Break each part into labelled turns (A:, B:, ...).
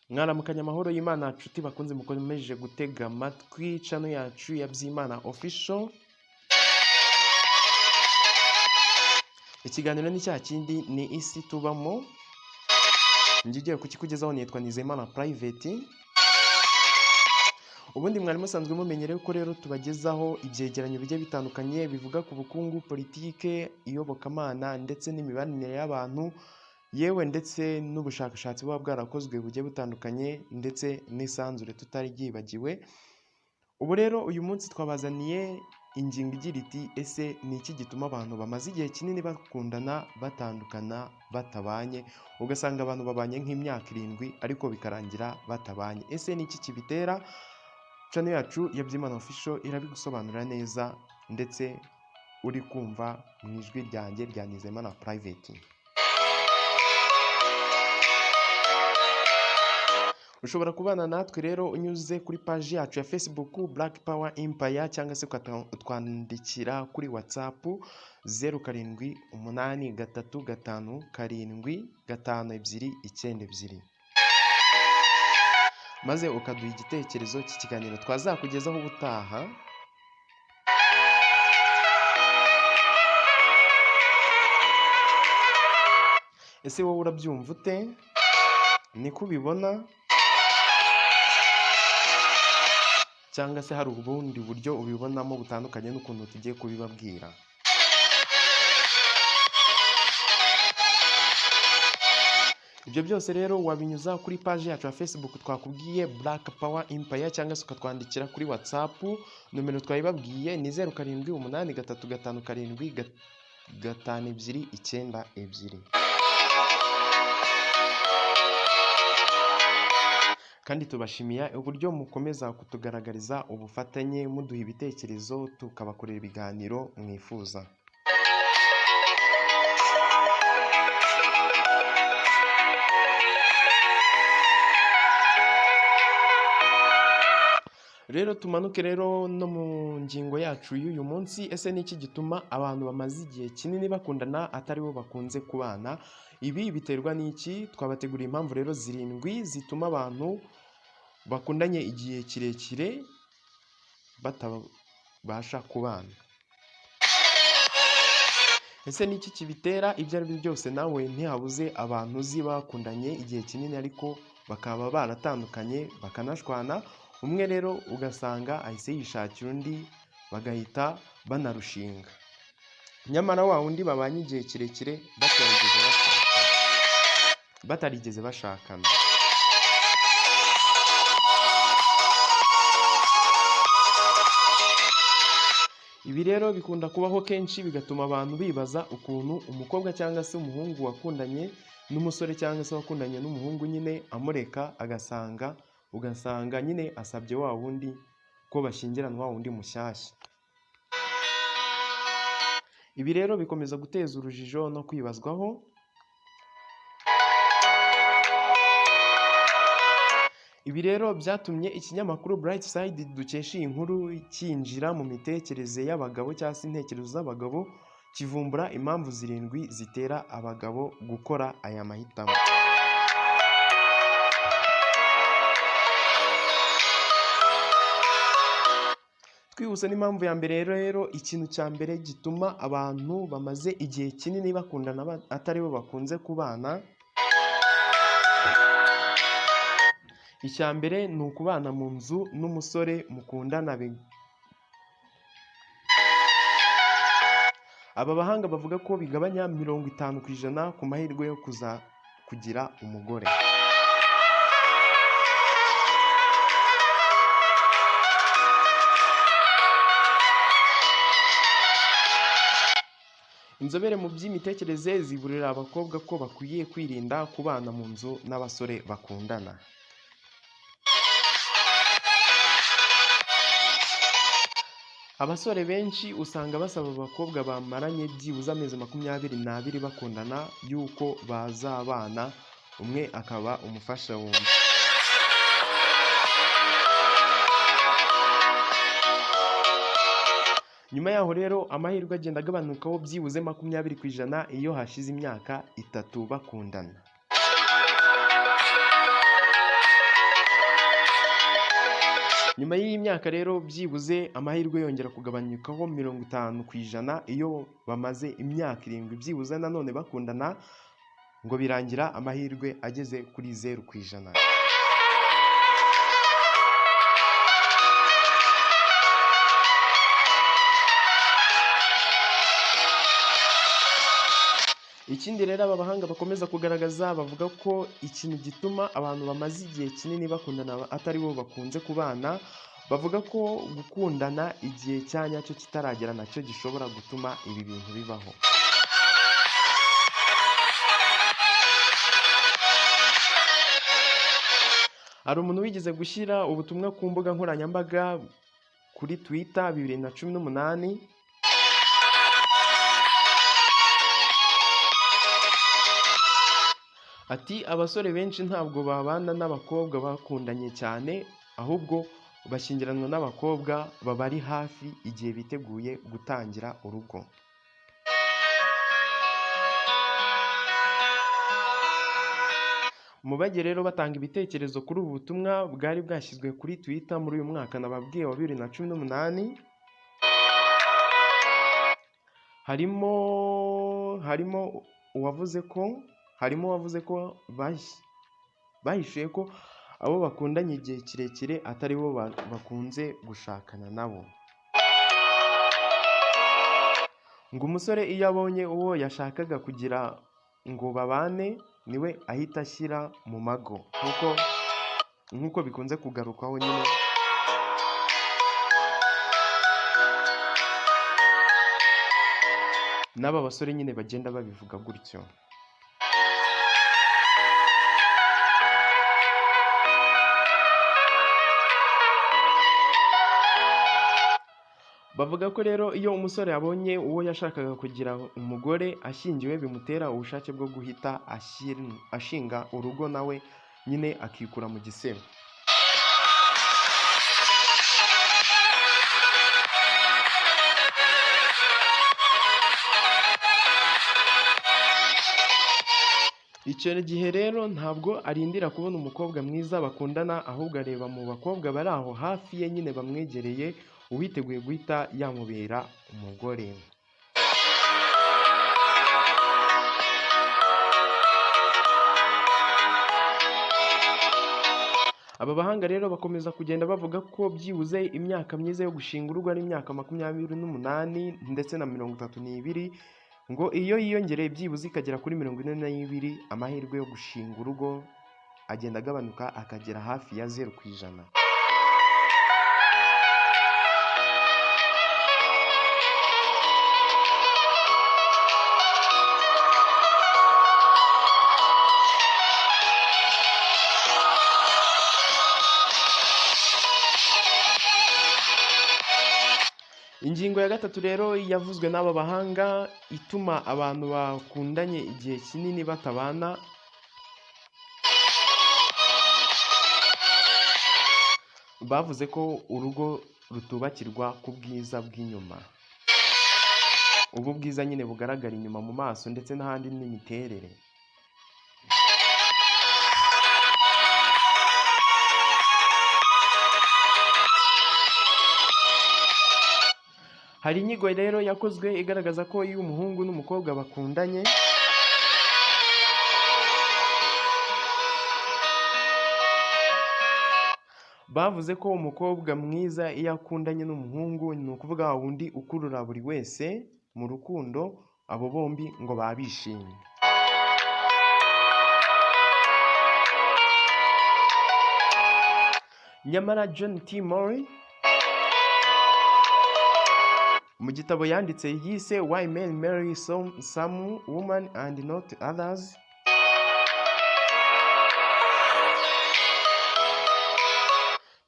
A: Mwaramukanya amahoro y'Imana nshuti bakunze mukomeje gutega amatwi channel yacu ya Byimana Official. Ikiganiro ni cya kindi ni isi tubamo. Ngiye kukikugezaho nitwa Nizeyimana Private. Ubundi mwari musanzwe mumenyereye ko rero tubagezaho ibyegeranyo bijye bitandukanye bivuga ku bukungu, politike, iyobokamana ndetse n'imibanire y'abantu, yewe ndetse n'ubushakashatsi buba bwarakozwe bugiye butandukanye ndetse n'isanzure tutari yibagiwe. Ubu rero uyu munsi twabazaniye ingingo igira iti ese ni iki gituma abantu bamaze igihe kinini bakundana batandukana batabanye, ugasanga abantu babanye nk'imyaka 7 ariko bikarangira batabanye. Ese ni iki kibitera? Channel yacu ya Byimana Official irabigusobanura neza ndetse uri kumva mu ijwi ryanjye rya Nizeyimana Private. Ushobora kubana natwe rero unyuze kuri page yacu ya Facebook Black Power Empire cyangwa se ukatwandikira kuri WhatsApp 0783575292 maze ukaduha igitekerezo cy'ikiganiro twazakugezaho ubutaha. Ese wowe urabyumva ute? Ni kubibona cyangwa se hari ubundi buryo ubibonamo butandukanye n'ukuntu tugiye kubibabwira? Ibyo byose rero wabinyuza kuri page yacu ya Facebook twakubwiye Black Power Empire cyangwa se ukatwandikira kuri WhatsApp. Numero twayibabwiye ni 0783575292. Kandi tubashimiye uburyo mukomeza kutugaragariza ubufatanye, muduha ibitekerezo tukabakorera ibiganiro mwifuza. Rero tumanuke rero no mu ngingo yacu y'uyu munsi. Ese ni iki gituma abantu bamaze igihe kinini bakundana atari bo bakunze kubana? Ibi biterwa n'iki? Twabateguriye impamvu rero 7 zituma abantu bakundanye igihe kirekire batabasha kubana. Ese ni iki kibitera? Ibyo ari byo byose nawe ntihabuze abantu uzi bakundanye igihe kinini ariko bakaba baratandukanye bakanashwana. Umwe rero ugasanga ahise yishakira undi bagahita banarushinga, nyamara wa undi babanye igihe kirekire batarigeze bashakana. Ibi rero bikunda kubaho kenshi, bigatuma abantu bibaza ukuntu umukobwa cyangwa se umuhungu wakundanye n'umusore cyangwa se wakundanye n'umuhungu nyine amureka, ugasanga nyine asabye wa wundi ko bashyingiranwa wa wundi mushyashya. Ibi rero bikomeza guteza urujijo no kwibazwaho. Ibi rero byatumye ikinyamakuru Bright Side dukesha iyi nkuru cyinjira mu mitekerereze y'abagabo cyangwa se intekerezo z'abagabo, kivumbura impamvu 7 zitera abagabo gukora aya mahitamo. Twihuse n'impamvu ya mbere rero, ikintu cya mbere gituma abantu bamaze igihe kinini bakundana atari bo bakunze kubana. Icya mbere ni ukubana mu nzu n'umusore mukundana. Aba bahanga bavuga ko bigabanya 50% ku mahirwe yo kugira umugore. Inzobere mu by'imitekerereze ziburira abakobwa ko bakwiye kwirinda kubana mu nzu n'abasore bakundana. Abasore benshi usanga basaba abakobwa bamaranye byibuze amezi 22 bakundana yuko bazabana, umwe akaba umufasha wundi. Nyuma yaho rero amahirwe agenda agabanukaho byibuze 20% iyo hashize imyaka 3 bakundana. Nyuma y'iyi myaka rero byibuze amahirwe yongera kugabanyukaho 50% iyo bamaze imyaka 7 byibuze nanone bakundana, ngo birangira amahirwe ageze kuri 0%. Ikindi rero aba bahanga bakomeza kugaragaza bavuga ko ikintu gituma abantu bamaze igihe kinini bakundana atari bo bakunze kubana, bavuga ko gukundana igihe cya nyacyo kitaragera nacyo gishobora gutuma ibi bintu bibaho. Hari umuntu wigeze gushyira ubutumwa ku mbuga nkoranyambaga kuri Twitter 2018, ati abasore benshi ntabwo babana n'abakobwa bakundanye cyane, ahubwo bashyingiranwa n'abakobwa babari hafi igihe biteguye gutangira urugo. Mu bagiye rero batanga ibitekerezo kuri ubu butumwa bwari bwashyizwe kuri Twitter muri uyu mwaka nababwiye wa 2018, harimo uwavuze ko bahishuye ko abo bakundanye igihe kirekire atari bo bakunze gushakana nabo. Ngo umusore iyo abonye uwo yashakaga kugira ngo babane niwe ahita ashyira mu mago, nk'uko bikunze kugarukwaho nyine. N'aba basore nyine bagenda babivuga gutyo. Bavuga ko rero iyo umusore abonye uwo yashakaga kugira umugore ashyingiwe bimutera ubushake bwo guhita ashinga urugo nawe nyine akikura mu gisebo. Icyo gihe rero ntabwo arindira kubona umukobwa mwiza bakundana, ahubwo areba mu bakobwa bari aho hafi ye nyine bamwegereye, uwiteguye guhita yamubera umugore. Aba bahanga rero bakomeza kugenda bavuga ko byibuze imyaka myiza yo gushinga urugo ari imyaka 28 ndetse na 32, ngo iyo yiyongereye byibuze ikagera kuri 42, amahirwe yo gushinga urugo agenda agabanuka akagera hafi ya 0%. Ingingo ya gatatu rero yavuzwe n'aba bahanga ituma abantu bakundanye igihe kinini batabana, bavuze ko urugo rutubakirwa ku bwiza bw'inyuma. Ubu bwiza nyine bugaragara inyuma mu maso ndetse n'ahandi n'imiterere. Hari inyigo rero yakozwe igaragaza ko iyo umuhungu n'umukobwa bakundanye, bavuze ko umukobwa mwiza iyo akundanye n'umuhungu, ni ukuvuga wundi ukurura buri wese mu rukundo, abo bombi ngo baba bishimye. Nyamara John T. Murray mu gitabo yanditse yise Why Men Marry Some Women and Not Others,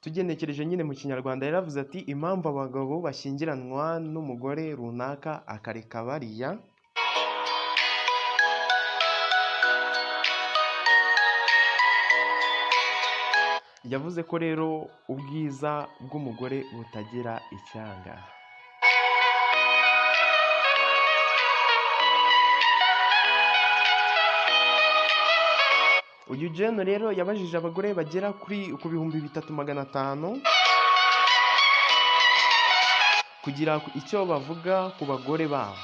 A: tugenekereje nyine mu kinyarwanda yaravuze ati impamvu abagabo bashyingiranwa n'umugore runaka akareka bariya, yavuze ko rero ubwiza bw'umugore butagira icyanga. Uyu John rero yabajije abagore bagera ku 3,500 kugira icyo bavuga ku bagore babo.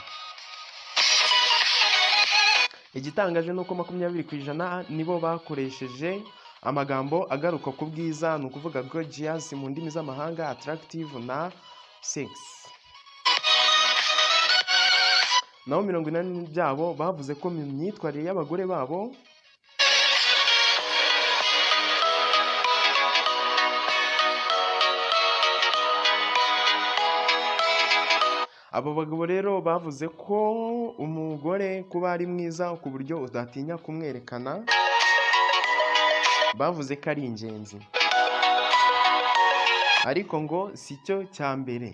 A: Igitangaje ni uko 20% nibo bakoresheje amagambo agaruka ku bwiza, ni ukuvuga gorgeous mu ndimi z'amahanga, attractive na sexy. Naho 80% byabo bavuze ko mu myitwarire y'abagore babo abo bagabo rero bavuze ko umugore kuba ari mwiza ku buryo udatinya kumwerekana, bavuze ko ari ingenzi, ariko ngo si cyo cya mbere.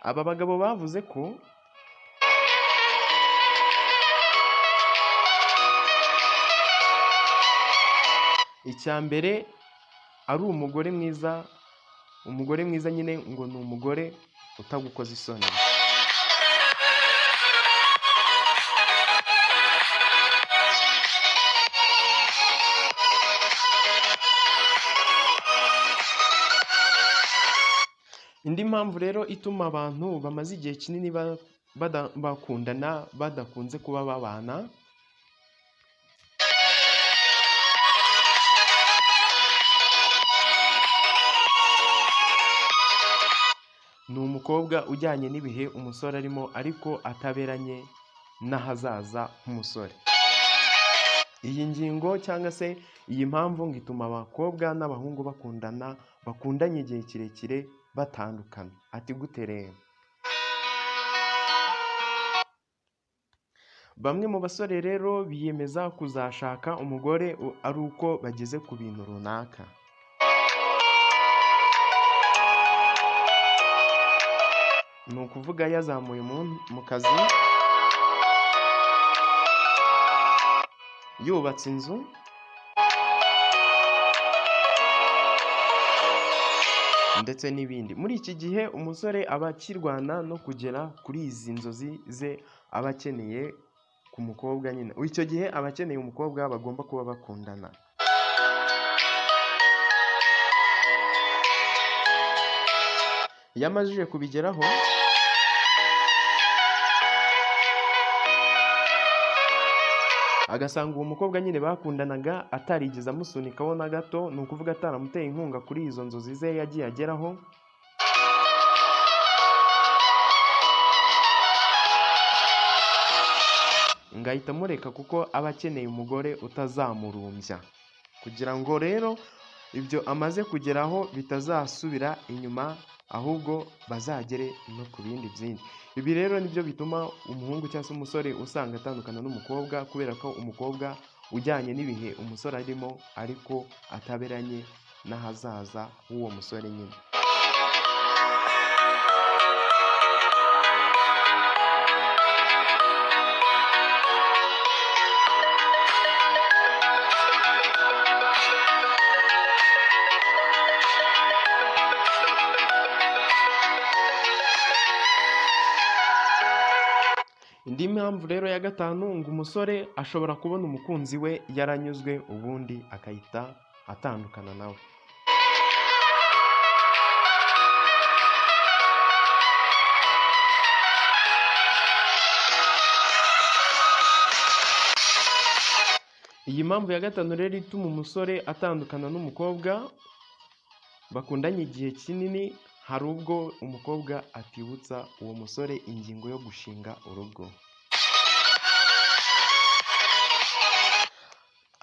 A: Aba bagabo bavuze ko icya mbere ari umugore mwiza. Umugore mwiza nyine ngo ni umugore utagukoza isoni. Indi mpamvu rero ituma abantu bamaze igihe kinini bakundana badakunze kuba babana, ni umukobwa ujyanye n'ibihe umusore arimo ariko ataberanye n'ahazaza h'umusore. Iyi ngingo cyangwa se iyi mpamvu ngo ituma abakobwa n'abahungu bakundanye igihe kirekire batandukana. Ati gute rero? Bamwe mu basore rero biyemeza kuzashaka umugore ari uko bageze ku bintu runaka. Ni ukuvuga yazamuye mu kazi, yubatse inzu, ndetse n'ibindi. Muri iki gihe umusore aba akirwana no kugera kuri izi nzozi ze aba akeneye ku mukobwa nyine. Icyo gihe aba akeneye umukobwa bagomba kuba bakundana. Iyo amajije kubigeraho, agasanga uwo mukobwa nyine bakundanaga atarigeze amusunikaho na gato, ni ukuvuga ataramuteye inkunga kuri izo nzozi ze yagiye ageraho, ngahita amureka kuko aba akeneye umugore utazamurumbya, kugira ngo rero ibyo amaze kugeraho bitazasubira inyuma, ahubwo bazagere no ku bindi byinshi. Ibi rero nibyo bituma umuhungu cyangwa se umusore usanga atandukana n'umukobwa, kubera ko umukobwa ujyanye n'ibihe umusore arimo ariko ataberanye n'ahazaza h'uwo musore nyine. Indi mpamvu rero ya gatanu, ngo umusore ashobora kubona umukunzi we yaranyuzwe ubundi akahita atandukana nawe. Iyi mpamvu ya gatanu rero ituma umusore atandukana n'umukobwa bakundanye igihe kinini, hari ubwo umukobwa atibutsa uwo musore ingingo yo gushinga urugo.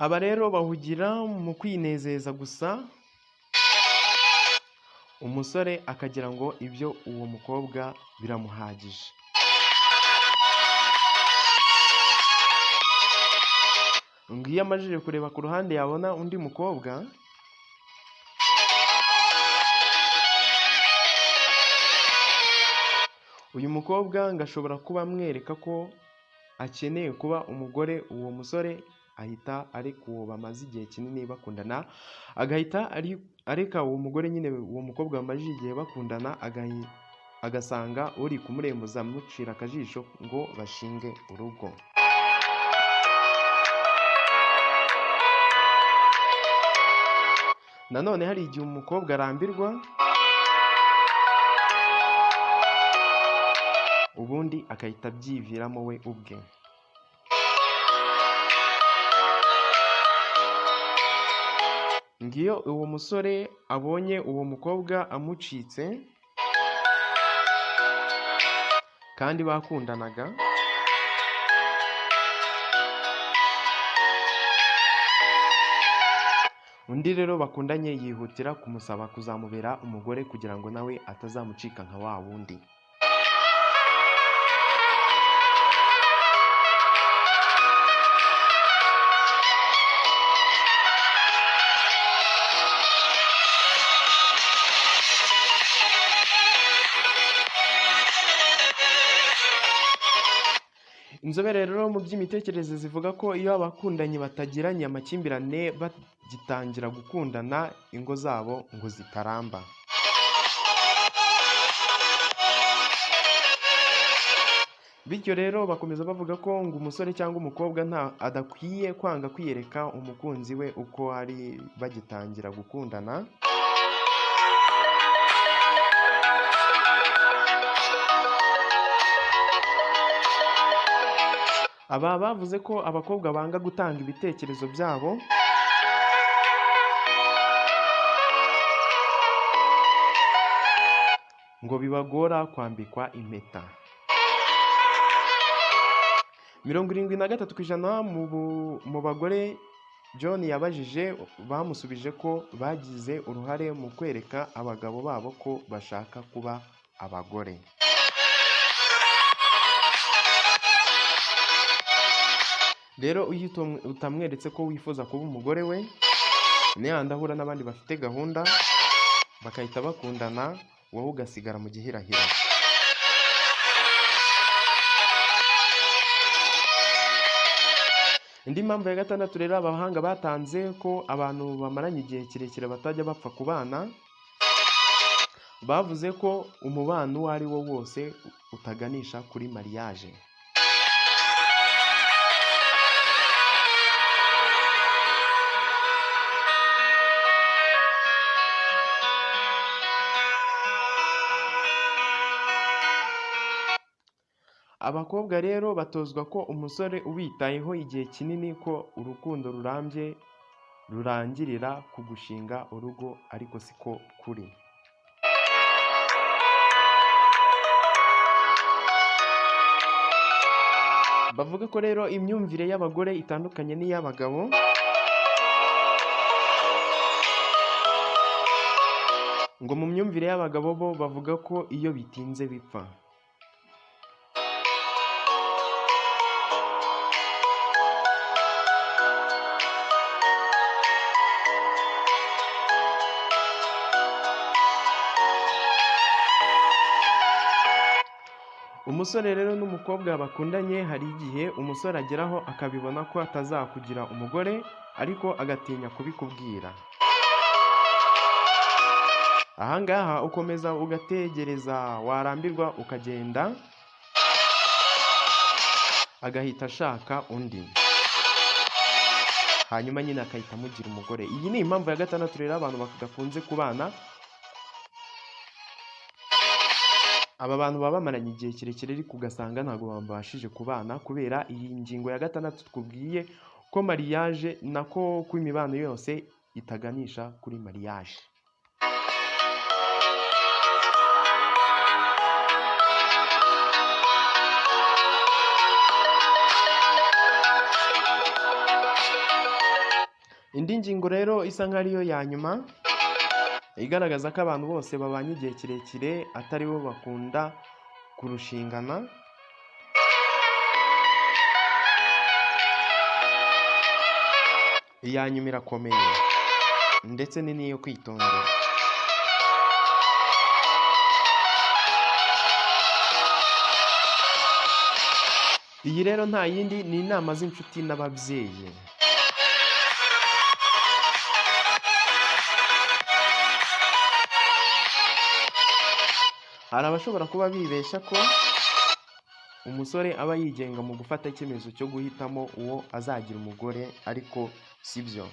A: Aba rero bahugira mu kwinezeza gusa, umusore akagira ngo ibyo uwo mukobwa biramuhagije. Ngo iyo amajije kureba ku ruhande yabona undi mukobwa, uyu mukobwa ngo ashobora kuba amwereka ko akeneye kuba umugore, uwo musore ahita areka uwo bamaze igihe kinini bakundana, agahita areka uwo mugore nyine, uwo mukobwa bamaze igihe bakundana, agasanga uri kumurembuza amucira akajisho ngo bashinge urugo. Nanone hari igihe umukobwa arambirwa ubundi agahita abyiviramo we ubwe. Ngiyo uwo musore abonye uwo mukobwa amucitse kandi bakundanaga, undi rero bakundanye yihutira kumusaba kuzamubera umugore kugira ngo nawe atazamucika nka wa wundi. Inzobere rero mu by'imitekerereze zivuga ko iyo abakundanye batagiranye amakimbirane bagitangira gukundana, ingo zabo ngo zitaramba. Bityo rero bakomeza bavuga ko ngo umusore cyangwa umukobwa adakwiye kwanga kwiyereka umukunzi we uko ari bagitangira gukundana, aba bavuze ko abakobwa banga gutanga ibitekerezo byabo ngo bibagora kwambikwa impeta. 73% mu bagore John yabajije bamusubije ko bagize uruhare mu kwereka abagabo babo ko bashaka kuba abagore. Rero iyo utamweretse ko wifuza kuba umugore we, nihandi ahura n'abandi bafite gahunda bakahita bakundana, wowe ugasigara mu gihirahiro. Indi mpamvu ya gatandatu rero abahanga batanze ko abantu bamaranye igihe kirekire batajya bapfa kubana, bavuze ko umubano uwo ari wo wose utaganisha kuri mariage. Abakobwa rero batozwa ko umusore ubitayeho igihe kinini ko urukundo rurambye rurangirira ku gushinga urugo, ariko siko kuri. Bavuga ko rero imyumvire y'abagore itandukanye n'iy'abagabo, ngo mu myumvire y'abagabo bo bavuga ko iyo bitinze bipfa. Umusore rero n'umukobwa bakundanye, hari igihe umusore ageraho akabibona ko atazakugira umugore ariko agatinya kubikubwira. Ahangaha ukomeza ugategereza, warambirwa ukagenda, agahita ashaka undi, hanyuma nyine akahita amugira umugore. Iyi ni impamvu ya gatandatu rero abantu badakunze kubana. Aba bantu baba bamaranye igihe kirekire ariko ugasanga ntabwo babashije kubana kubera iyi ngingo ya gatandatu twubwiye ko mariage nako ko imibano yose itaganisha kuri mariage. Indi ngingo rero isa nk'ariyo ya nyuma igaragaza ko abantu bose babanye igihe kirekire atari bo bakunda kurushingana. Iya nyuma irakomeye ndetse ni n'iyo kwitondera. Iyi rero nta yindi ni inama z'inshuti n'ababyeyi. Hari abashobora kuba bibeshya ko umusore aba yigenga mu gufata icyemezo cyo guhitamo uwo azagira umugore, ariko sibyo.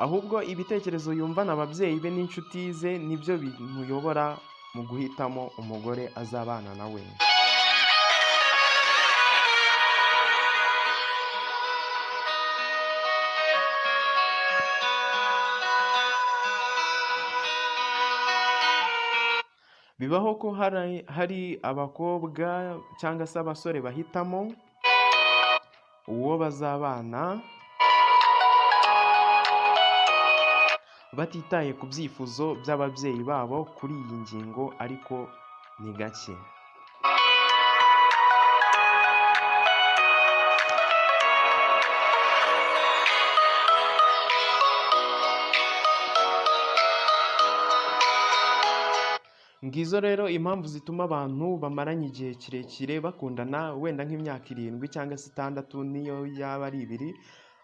A: ahubwo ibitekerezo yumvana ababyeyi be n'inshuti ze nibyo bimuyobora mu guhitamo umugore azabana nawe. Bibaho ko hari abakobwa cyangwa se abasore bahitamo uwo bazabana batitaye ku byifuzo by'ababyeyi babo kuri iyi ngingo, ariko ni gake. Ngizo rero impamvu zituma abantu bamaranye igihe kirekire bakundana, wenda nk'imyaka 7 cyangwa se 6 niyo yaba ari 2,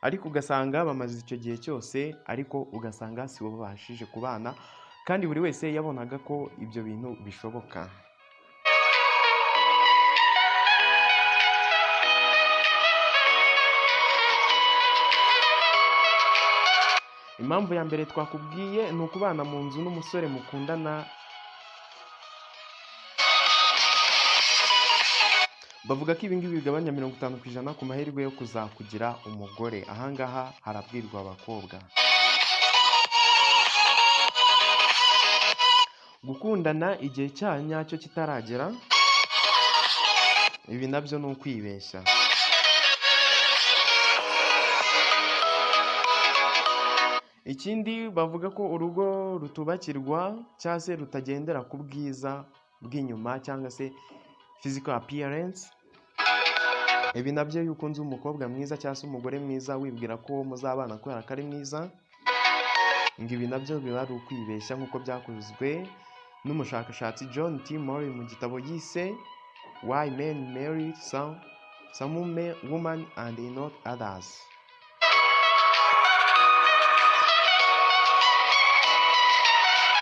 A: ariko ugasanga bamaze icyo gihe cyose, ariko ugasanga si bo babashije kubana, kandi buri wese yabonaga ko ibyo bintu bishoboka. Impamvu ya mbere twakubwiye ni ukubana mu nzu n'umusore mukundana. Bavuga ko ibingibi bigabanya 50% ku mahirwe yo kuzakugira umugore. Ahangaha harabwirwa abakobwa. Gukundana igihe cyanyacyo kitaragera, ibi nabyo ni ukwibeshya. Ikindi bavuga ko urugo rutubakirwa cyangwa se rutagendera ku bwiza bw'inyuma cyangwa se physical appearance. Ibi nabyo iyo ukunze umukobwa mwiza cyangwa se umugore mwiza wibwira ko muzabana kubera ko ari mwiza, ngo ibi nabyo biba ari ukwibeshya, nk'uko byakozwe n'umushakashatsi John T. Murray mu gitabo yise Why Men Marry Some Women and Not Others.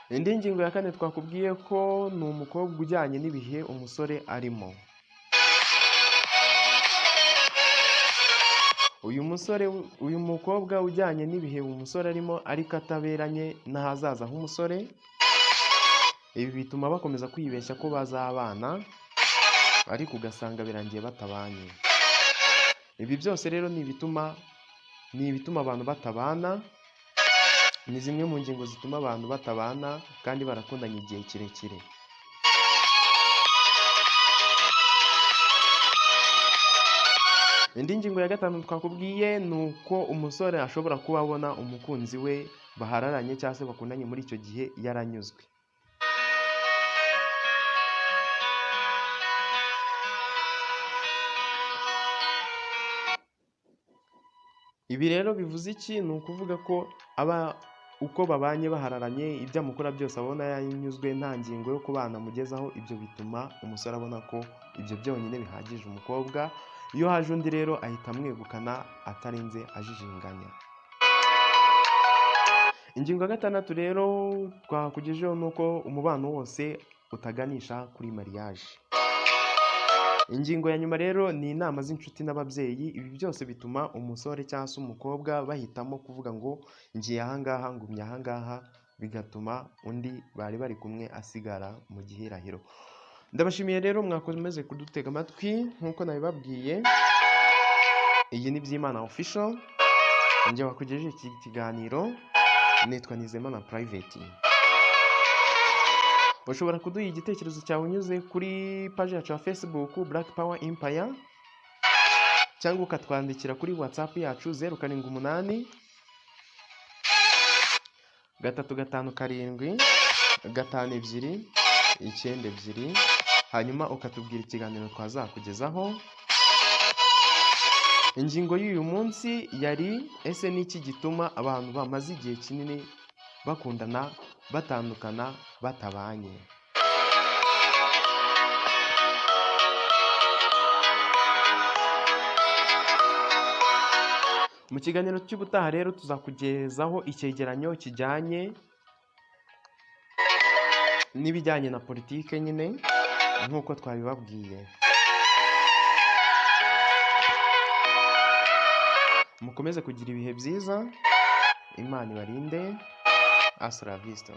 A: Indi ngingo ya 4 twakubwiye ko ni umukobwa ujyanye n'ibihe umusore arimo. Uyu mukobwa ujyanye n'ibihe umusore arimo, ariko ataberanye n'ahazaza h'umusore, ibi bituma bakomeza kwibeshya ko bazabana, ariko ugasanga birangiye batabanye. Ibi byose rero ni ibituma abantu batabana. Ni zimwe mu ngingo zituma abantu batabana kandi barakundanye igihe kirekire. Indi ngingo ya 5 twakubwiye ni uko umusore ashobora kuba abona umukunzi we bahararanye cyangwa se bakundanye muri icyo gihe yaranyuzwe. Ibi rero bivuze iki? Ni ukuvuga ko uko babanye bahararanye, ibyo amukora byose abona yanyuzwe, nta ngingo yo kubana mugezaho. Ibyo bituma umusore abona ko ibyo byonyine bihagije umukobwa. Iyo haje undi rero ahita amwegukana atarinze ajijinganya. Ingingo ya 6 rero twakugejeho ni uko umubano wose utaganisha kuri mariage. Ingingo ya nyuma rero ni inama z'inshuti n'ababyeyi. Ibi byose bituma umusore cyangwa se umukobwa bahitamo kuvuga ngo ngiye ahangaha, ngumye ahangaha, bigatuma undi bari bari kumwe asigara mu gihirahiro. Ndabashimiye rero mwakomeze kudutega amatwi nk'uko nabibabwiye. Iyi ni Byimana Official, njye wakugejeje iki kiganiro, nitwa Nizeyimana Private. Ushobora kuduha igitekerezo cyawe unyuze kuri page yacu ya Facebook Black Power Empire, cyangwa ukatwandikira kuri WhatsApp yacu 078 357 52 92, hanyuma ukatubwira ikiganiro twazakugezaho. Ingingo y'uyu munsi yari ese ni iki gituma abantu bamaze igihe kinini bakundana batandukana batabanye. Mu kiganiro cy'ubutaha rero tuzakugezaho icyegeranyo kijyanye n'ibijyanye na politike nyine nk'uko twabibabwiye. Mukomeze kugira ibihe byiza. Imana ibarinde. Hasta la vista.